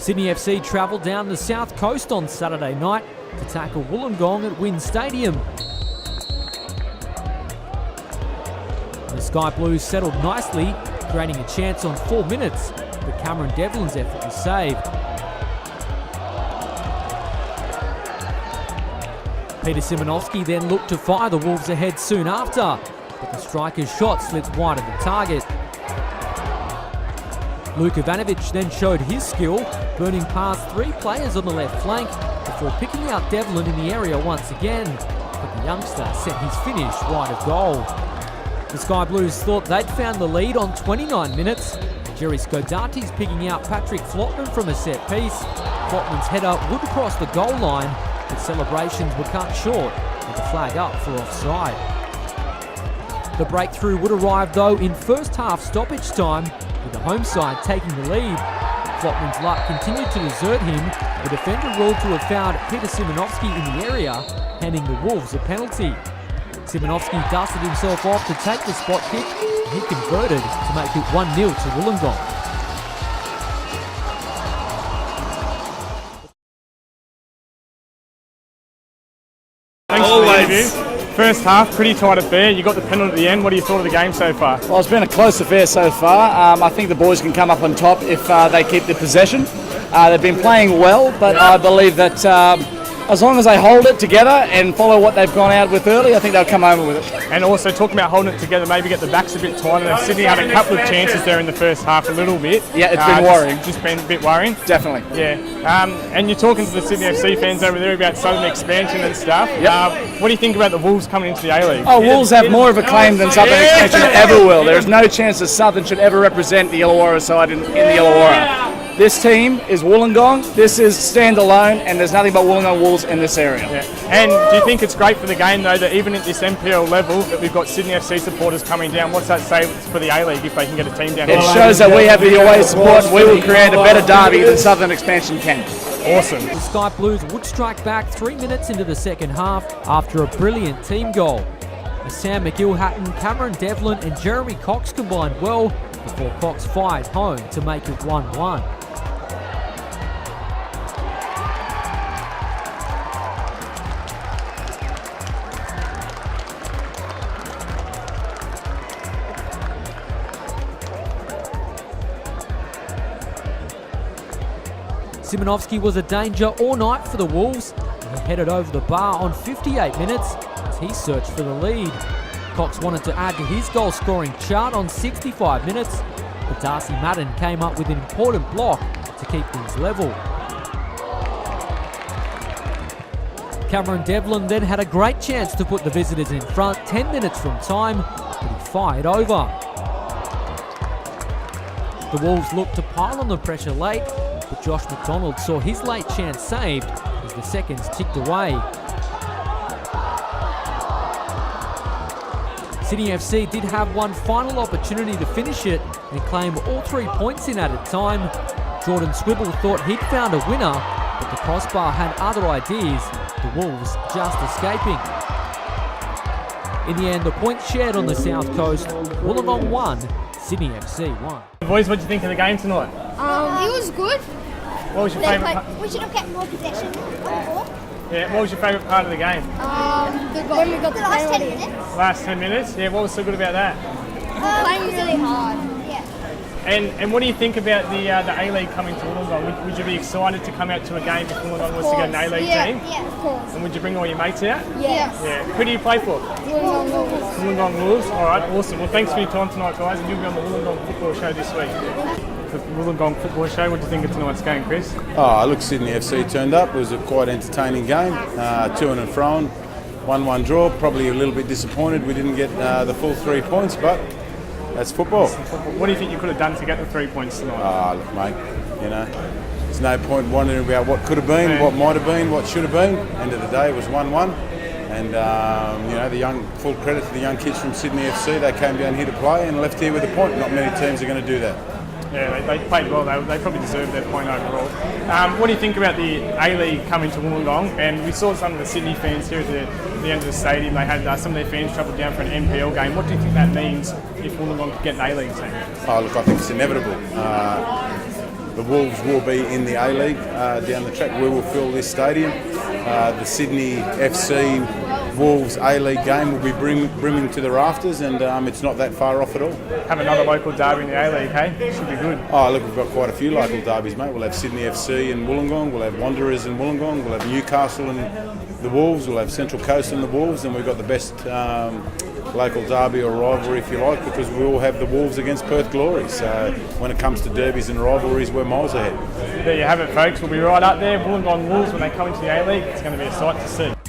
Sydney FC travelled down the south coast on Saturday night to tackle Wollongong at Wynn Stadium. The Sky Blues settled nicely, creating a chance on 4 minutes, but Cameron Devlin's effort was saved. Peter Simonovsky then looked to fire the Wolves ahead soon after, but the striker's shot slipped wide of the target. Luke Ivanovic then showed his skill, burning past 3 players on the left flank before picking out Devlin in the area once again, but the youngster set his finish wide of goal. The Sky Blues thought they'd found the lead on 29 minutes. Jerry Skodati's picking out Patrick Flotman from a set piece. Flotman's header would cross the goal line, but celebrations were cut short with the flag up for offside. The breakthrough would arrive though in first half stoppage time, with the home side taking the lead. Flotman's luck continued to desert him. The defender ruled to have found Peter Simonovsky in the area, handing the Wolves a penalty. Simonovsky dusted himself off to take the spot kick, and he converted to make it 1-0 to Wollongong. Thanks for the interview. First half, pretty tight affair. You got the penalty at the end. What do you thought of the game so far? Well, it's been a close affair so far. I think the boys can come up on top if they keep the possession. They've been playing well, but I believe that as long as they hold it together and follow what they've gone out with early, I think they'll come home with it. And also talking about holding it together, maybe get the backs a bit tighter. Sydney had a couple of chances there in the first half, a little bit. Yeah, it's been worrying. Just been a bit worrying. Definitely. Yeah. And you're talking to the Sydney FC fans over there about Southern expansion and stuff. Yep. What do you think about the Wolves coming into the A-League? Oh, Wolves have more of a claim than Southern expansion ever will. There's no chance that Southern should ever represent the Illawarra side in the Illawarra. This team is Wollongong, this is standalone, and there's nothing but Wollongong Wolves in this area. Yeah. And do you think it's great for the game, though, that even at this NPL level, that we've got Sydney FC supporters coming down? What's that say for the A-League if they can get a team down? It shows that we have the away support, and we will create a better derby than Southern expansion can. Awesome. The Sky Blues would strike back 3 minutes into the second half after a brilliant team goal. Sam McGill-Hatton, Cameron Devlin and Jeremy Cox combined well before Cox fired home to make it 1-1. Simonovsky was a danger all night for the Wolves, and he headed over the bar on 58 minutes as he searched for the lead. Cox wanted to add to his goal-scoring chart on 65 minutes, but Darcy Madden came up with an important block to keep things level. Cameron Devlin then had a great chance to put the visitors in front 10 minutes from time, but he fired over. The Wolves looked to pile on the pressure late, but Josh McDonald saw his late chance saved as the seconds ticked away. Sydney FC did have one final opportunity to finish it and claim all 3 points in added time. Jordan Swibble thought he'd found a winner, but the crossbar had other ideas, the Wolves just escaping. In the end, the points shared on the south coast, Wollongong 1, Sydney FC 1. Boys, what do you think of the game tonight? It was good. What was your favourite part? We should have kept more possession on the ball. Yeah, what was your favourite part of the game? When we got the last 10 minutes. Last 10 minutes? Yeah, what was so good about that? Playing really hard. Yeah. And what do you think about the A-League coming to Wollongong? Would you be excited to come out to a game if Wollongong was to get an A-League team? Yeah, of course. And would you bring all your mates out? Yes. Yeah. Who do you play for? Wollongong Wolves. Wollongong Wolves. All right, awesome. Well, thanks for your time tonight, guys, and you'll be on the Wollongong Football Show this week. The Wollongong Football Show. What do you think of tonight's game, Chris? Oh, look, Sydney FC turned up. It was a quite entertaining game. To and fro, 1-1 draw. Probably a little bit disappointed we didn't get the full 3 points, but that's football. What do you think you could have done to get the 3 points tonight? Look, mate, there's no point wondering about what could have been, what might have been, what should have been. End of the day, it was 1-1. And, full credit to the young kids from Sydney FC. They came down here to play and left here with a point. Not many teams are going to do that. Yeah, they played well. They probably deserved their point overall. What do you think about the A-League coming to Wollongong? And we saw some of the Sydney fans here at the end of the stadium. They had some of their fans travelled down for an NPL game. What do you think that means if Wollongong could get an A-League team? Oh, look, I think it's inevitable. the Wolves will be in the A-League down the track. We will fill this stadium. The Sydney FC Wolves A-League game will be brimming to the rafters, and it's not that far off at all. Have another local derby in the A-League, hey? Should be good. Oh, look, we've got quite a few local derbies, mate. We'll have Sydney FC and Wollongong, we'll have Wanderers and Wollongong, we'll have Newcastle and the Wolves, we'll have Central Coast and the Wolves, and we've got the best local derby or rivalry, if you like, because we all have the Wolves against Perth Glory. So when it comes to derbies and rivalries, we're miles ahead. There you have it, folks. We'll be right up there. Wollongong Wolves, when they come into the A-League, it's going to be a sight to see.